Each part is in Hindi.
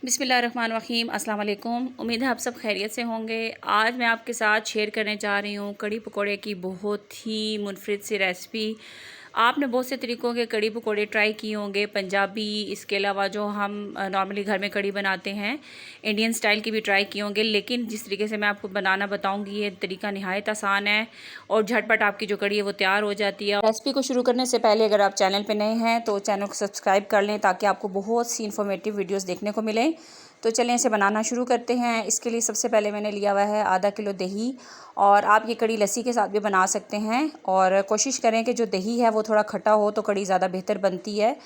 बिस्मिल्लाहिर्रहमानिर्रहीम अस्सलाम वालेकुम। उम्मीद है आप सब खैरियत से होंगे। आज मैं आपके साथ शेयर करने जा रही हूँ कड़ी पकोड़े की बहुत ही मुनफरिद सी रेसिपी। आपने बहुत से तरीक़ों के कड़ी पकोड़े ट्राई किए होंगे, पंजाबी, इसके अलावा जो हम नॉर्मली घर में कड़ी बनाते हैं इंडियन स्टाइल की भी ट्राई किए होंगे, लेकिन जिस तरीके से मैं आपको बनाना बताऊंगी ये तरीका नहायत आसान है और झटपट आपकी जो कड़ी है वो तैयार हो जाती है। रेसिपी को शुरू करने से पहले अगर आप चैनल पर नए हैं तो चैनल को सब्सक्राइब कर लें ताकि आपको बहुत सी इन्फॉर्मेटिव वीडियोज़ देखने को मिलें। तो चलें इसे बनाना शुरू करते हैं। इसके लिए सबसे पहले मैंने लिया हुआ है आधा किलो दही, और आप ये कड़ी लस्सी के साथ भी बना सकते हैं, और कोशिश करें कि जो दही है वो थोड़ा खट्टा हो तो कड़ी ज़्यादा बेहतर बनती है।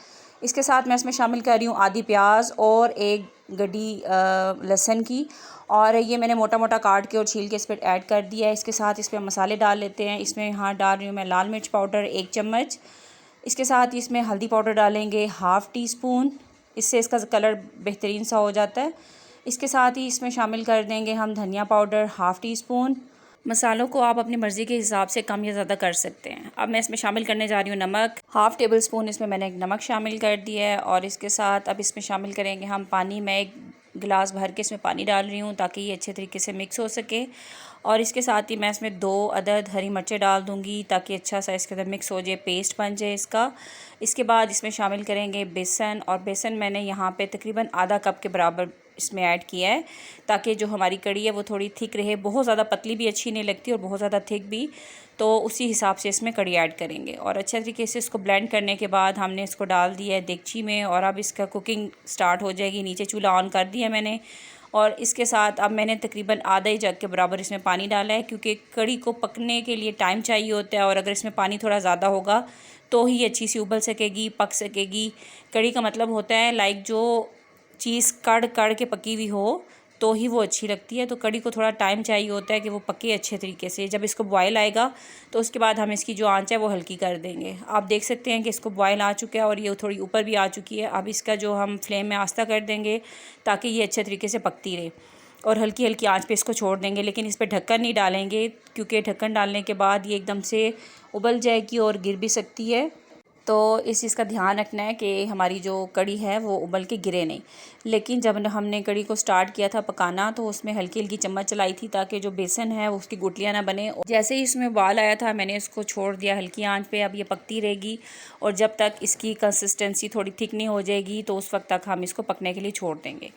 इसके साथ मैं इसमें शामिल कर रही हूँ आधी प्याज और एक गड्डी लहसुन की, और ये मैंने मोटा मोटा काट के और छील के इस पर ऐड कर दिया है। इसके साथ इसमें मसाले डाल लेते हैं। इसमें यहाँ डाल रही हूँ मैं लाल मिर्च पाउडर 1 चम्मच। इसके साथ इसमें हल्दी पाउडर डालेंगे 1/2 टीस्पून, इससे इसका कलर बेहतरीन सा हो जाता है। इसके साथ ही इसमें शामिल कर देंगे हम धनिया पाउडर 1/2 टीस्पून। मसालों को आप अपनी मर्ज़ी के हिसाब से कम या ज़्यादा कर सकते हैं। अब मैं इसमें शामिल करने जा रही हूँ नमक, 1/2 टेबल स्पून इसमें मैंने नमक शामिल कर दिया है। और इसके साथ अब इसमें शामिल करेंगे हम पानी। मैं 1 गिलास भर के इसमें पानी डाल रही हूँ ताकि ये अच्छे तरीके से मिक्स हो सके। और इसके साथ ही मैं इसमें 2 अदद हरी मिर्चें डाल दूँगी ताकि अच्छा सा इसके अंदर मिक्स हो जाए, पेस्ट बन जाए इसका। इसके बाद इसमें शामिल करेंगे बेसन, और बेसन मैंने यहाँ पे तकरीबन आधा कप के बराबर इसमें ऐड किया है ताकि जो हमारी कड़ी है वो थोड़ी थिक रहे। बहुत ज़्यादा पतली भी अच्छी नहीं लगती और बहुत ज़्यादा थिक भी, तो उसी हिसाब से इसमें कड़ी ऐड करेंगे। और अच्छे तरीके से इसको ब्लेंड करने के बाद हमने इसको डाल दिया है देगची में, और अब इसका कुकिंग स्टार्ट हो जाएगी। नीचे चूल्हा ऑन कर दिया मैंने, और इसके साथ अब मैंने तकरीबन आधा ही जग के बराबर इसमें पानी डाला है, क्योंकि कड़ी को पकने के लिए टाइम चाहिए होता है, और अगर इसमें पानी थोड़ा ज़्यादा होगा तो ही अच्छी सी उबल सकेगी, पक सकेगी। कड़ी का मतलब होता है लाइक जो चीज़ कड़ कड़ के पकी हुई हो तो ही वो अच्छी लगती है। तो कड़ी को थोड़ा टाइम चाहिए होता है कि वो पके अच्छे तरीके से। जब इसको बॉयल आएगा तो उसके बाद हम इसकी जो आंच है वो हल्की कर देंगे। आप देख सकते हैं कि इसको बॉयल आ चुका है और ये थोड़ी ऊपर भी आ चुकी है। अब इसका जो हम फ्लेम में आस्ता कर देंगे ताकि ये अच्छे तरीके से पकती रहे, और हल्की हल्की आंच पे इसको छोड़ देंगे। लेकिन इस पर ढक्कन नहीं डालेंगे, क्योंकि ढक्कन डालने के बाद ये एकदम से उबल जाएगी और गिर भी सकती है। तो इस चीज़ का ध्यान रखना है कि हमारी जो कड़ी है वो उबल के गिरे नहीं। लेकिन जब हमने कड़ी को स्टार्ट किया था पकाना तो उसमें हल्की हल्की चम्मच चलाई थी ताकि जो बेसन है वो उसकी गुठलियाँ ना बने। जैसे ही इसमें उबाल आया था मैंने इसको छोड़ दिया हल्की आंच पे। अब ये पकती रहेगी, और जब तक इसकी कंसिस्टेंसी थोड़ी थिक नहीं हो जाएगी तो उस वक्त तक हम इसको पकने के लिए छोड़ देंगे।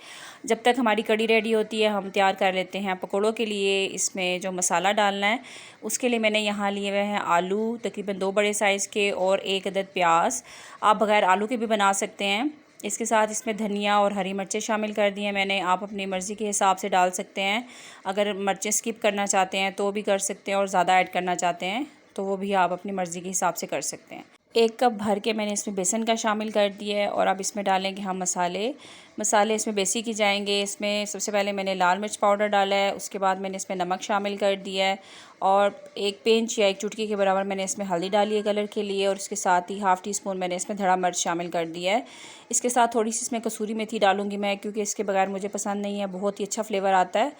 जब तक हमारी कड़ी रेडी होती है हम तैयार कर लेते हैं पकौड़ों के लिए इसमें जो मसाला डालना है। उसके लिए मैंने यहाँ लिए हुए हैं आलू तकरीबन 2 बड़े साइज़ के और 1 अदद प्याज। आप बगैर आलू के भी बना सकते हैं। इसके साथ इसमें धनिया और हरी मिर्चें शामिल कर दी हैं मैंने। आप अपनी मर्ज़ी के हिसाब से डाल सकते हैं। अगर मिर्चें स्किप करना चाहते हैं तो भी कर सकते हैं, और ज़्यादा ऐड करना चाहते हैं तो वो भी आप अपनी मर्ज़ी के हिसाब से कर सकते हैं। 1 कप भर के मैंने इसमें बेसन का शामिल कर दिया है, और अब इसमें डालेंगे हम मसाले इसमें बेसिक ही जाएंगे। इसमें सबसे पहले मैंने लाल मिर्च पाउडर डाला है, उसके बाद मैंने इसमें नमक शामिल कर दिया है, और 1 पिंच या 1 चुटकी के बराबर मैंने इसमें हल्दी डाली है कलर के लिए, और इसके साथ ही 1/2 टीस्पून मैंने इसमें धड़ा मिर्च शामिल कर दिया है। इसके साथ थोड़ी सी इसमें कसूरी मेथी डालूंगी मैं, क्योंकि इसके बगैर मुझे पसंद नहीं है, बहुत ही अच्छा फ्लेवर आता है।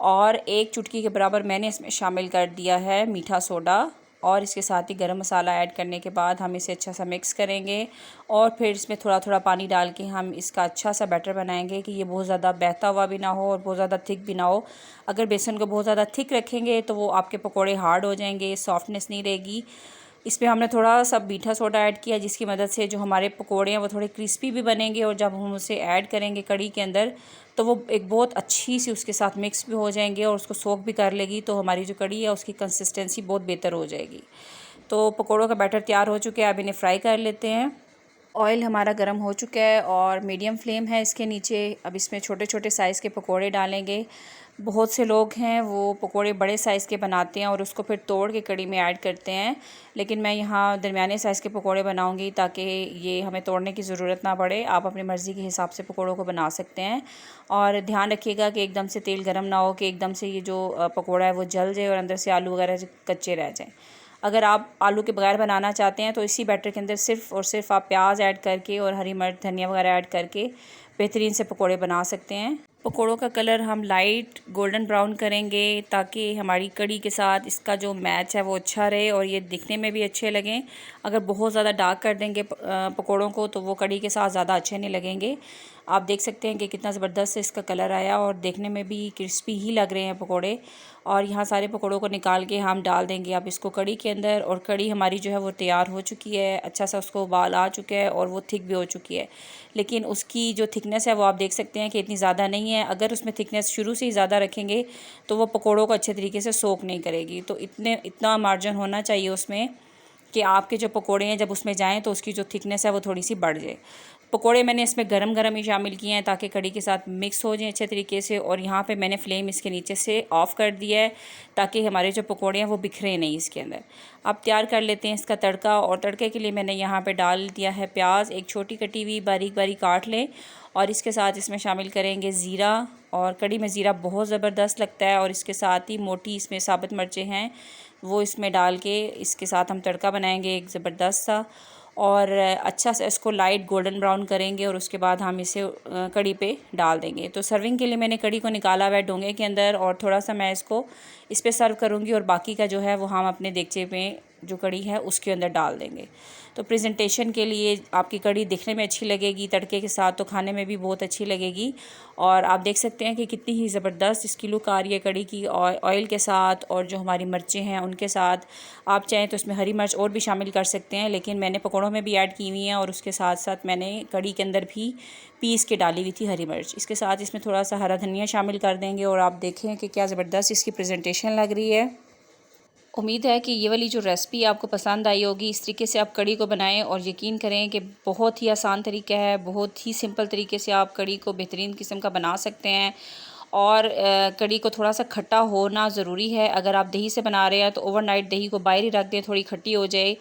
और 1 चुटकी के बराबर मैंने इसमें शामिल कर दिया है मीठा सोडा, और इसके साथ ही गरम मसाला ऐड करने के बाद हम इसे अच्छा सा मिक्स करेंगे, और फिर इसमें थोड़ा थोड़ा पानी डाल के हम इसका अच्छा सा बैटर बनाएंगे कि ये बहुत ज़्यादा बहता हुआ भी ना हो और बहुत ज़्यादा थिक भी ना हो। अगर बेसन को बहुत ज़्यादा थिक रखेंगे तो वो आपके पकोड़े हार्ड हो जाएंगे, सॉफ्टनेस नहीं रहेगी। इसमें हमने थोड़ा सा मीठा सोडा ऐड किया जिसकी मदद से जो हमारे पकोड़े हैं वो थोड़े क्रिस्पी भी बनेंगे, और जब हम उसे ऐड करेंगे कड़ी के अंदर तो वो एक बहुत अच्छी सी उसके साथ मिक्स भी हो जाएंगे और उसको सोख भी कर लेगी। तो हमारी जो कड़ी है उसकी कंसिस्टेंसी बहुत बेहतर हो जाएगी। तो पकोड़ों का बैटर तैयार हो चुका है, अब इन्हें फ्राई कर लेते हैं। ऑयल हमारा गर्म हो चुका है और मीडियम फ्लेम है इसके नीचे। अब इसमें छोटे छोटे साइज़ के पकोड़े डालेंगे। बहुत से लोग हैं वो पकोड़े बड़े साइज़ के बनाते हैं और उसको फिर तोड़ के कड़ी में ऐड करते हैं, लेकिन मैं यहाँ दरमियाने साइज़ के पकोड़े बनाऊंगी ताकि ये हमें तोड़ने की ज़रूरत ना पड़े। आप अपनी मर्ज़ी के हिसाब से पकोड़ों को बना सकते हैं, और ध्यान रखिएगा कि एकदम से तेल गर्म ना हो कि एकदम से ये जो पकोड़ा है वो जल जाए और अंदर से आलू वगैरह कच्चे रह जाएँ। अगर आप आलू के बगैर बनाना चाहते हैं तो इसी बैटर के अंदर सिर्फ़ और सिर्फ आप प्याज ऐड करके और हरी मिर्च धनिया वगैरह ऐड करके बेहतरीन से पकोड़े बना सकते हैं। पकोड़ों का कलर हम लाइट गोल्डन ब्राउन करेंगे ताकि हमारी कड़ी के साथ इसका जो मैच है वो अच्छा रहे और ये दिखने में भी अच्छे लगें। अगर बहुत ज़्यादा डार्क कर देंगे पकोड़ों को तो वो कड़ी के साथ ज़्यादा अच्छे नहीं लगेंगे। आप देख सकते हैं कि कितना ज़बरदस्त इसका कलर आया और देखने में भी क्रिस्पी ही लग रहे हैं पकोड़े। और यहाँ सारे पकोड़ों को निकाल के हम डाल देंगे अब इसको कड़ी के अंदर। और कड़ी हमारी जो है वो तैयार हो चुकी है, अच्छा सा उसको उबाल आ चुका है और वो थिक भी हो चुकी है। लेकिन उसकी जो थिकनेस है वो आप देख सकते हैं कि इतनी ज़्यादा नहीं है। अगर उसमें थिकनेस शुरू से ही ज़्यादा रखेंगे तो वो पकोड़ों को अच्छे तरीके से सोक नहीं करेगी। तो इतना मार्जिन होना चाहिए उसमें कि आपके जो पकोड़े हैं जब उसमें जाएं तो उसकी जो थिकनेस है वो थोड़ी सी बढ़ जाए। पकोड़े मैंने इसमें गरम गरम ही शामिल किए हैं ताकि कड़ी के साथ मिक्स हो जाएं अच्छे तरीके से। और यहाँ पे मैंने फ्लेम इसके नीचे से ऑफ़ कर दिया है ताकि हमारे जो पकोड़े हैं वो बिखरे नहीं इसके अंदर। अब तैयार कर लेते हैं इसका तड़का। और तड़के के लिए मैंने यहाँ पे डाल दिया है प्याज, एक छोटी कटी हुई बारीक बारीक काट लें। और इसके साथ इसमें शामिल करेंगे ज़ीरा। और कड़ी में ज़ीरा बहुत ज़बरदस्त लगता है। और इसके साथ ही मोटी इसमें साबुत मिर्चें हैं वो इसमें डाल के इसके साथ हम तड़का बनाएंगे एक ज़बरदस्त सा। और अच्छा सा इसको लाइट गोल्डन ब्राउन करेंगे और उसके बाद हम इसे कड़ी पे डाल देंगे। तो सर्विंग के लिए मैंने कड़ी को निकाला हुआ है डोंगे के अंदर और थोड़ा सा मैं इसको इस पे सर्व करूँगी और बाकी का जो है वो हम अपने देगचे में जो कड़ी है उसके अंदर डाल देंगे। तो प्रेजेंटेशन के लिए आपकी कड़ी दिखने में अच्छी लगेगी तड़के के साथ, तो खाने में भी बहुत अच्छी लगेगी। और आप देख सकते हैं कि कितनी ही ज़बरदस्त इसकी लुक आ रही है कड़ी की ऑयल के साथ और जो हमारी मिर्चें हैं उनके साथ। आप चाहें तो इसमें हरी मिर्च और भी शामिल कर सकते हैं, लेकिन मैंने पकौड़ों में भी ऐड की हुई हैं और उसके साथ साथ मैंने कड़ी के अंदर भी पीस के डाली हुई थी हरी मिर्च। इसके साथ इसमें थोड़ा सा हरा धनिया शामिल कर देंगे और आप देखें कि क्या ज़बरदस्त इसकी प्रेजेंटेशन लग रही है। उम्मीद है कि ये वाली जो रेसिपी आपको पसंद आई होगी। इस तरीके से आप कड़ी को बनाएं और यकीन करें कि बहुत ही आसान तरीका है, बहुत ही सिंपल तरीके से आप कड़ी को बेहतरीन किस्म का बना सकते हैं। और कड़ी को थोड़ा सा खट्टा होना ज़रूरी है। अगर आप दही से बना रहे हैं तो ओवरनाइट दही को बाहर ही रख दें, थोड़ी खट्टी हो जाए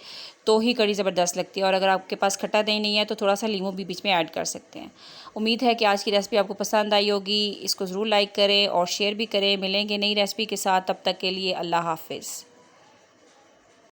तो ही कड़ी ज़बरदस्त लगती है। और अगर आपके पास खट्टा दही नहीं है तो थोड़ा सा लीमू भी बीच में ऐड कर सकते हैं। उम्मीद है कि आज की रेसिपी आपको पसंद आई होगी। इसको ज़रूर लाइक करें और शेयर भी करें। मिलेंगे नई रेसिपी के साथ, तब तक के लिए अल्लाह हाफ़िज़।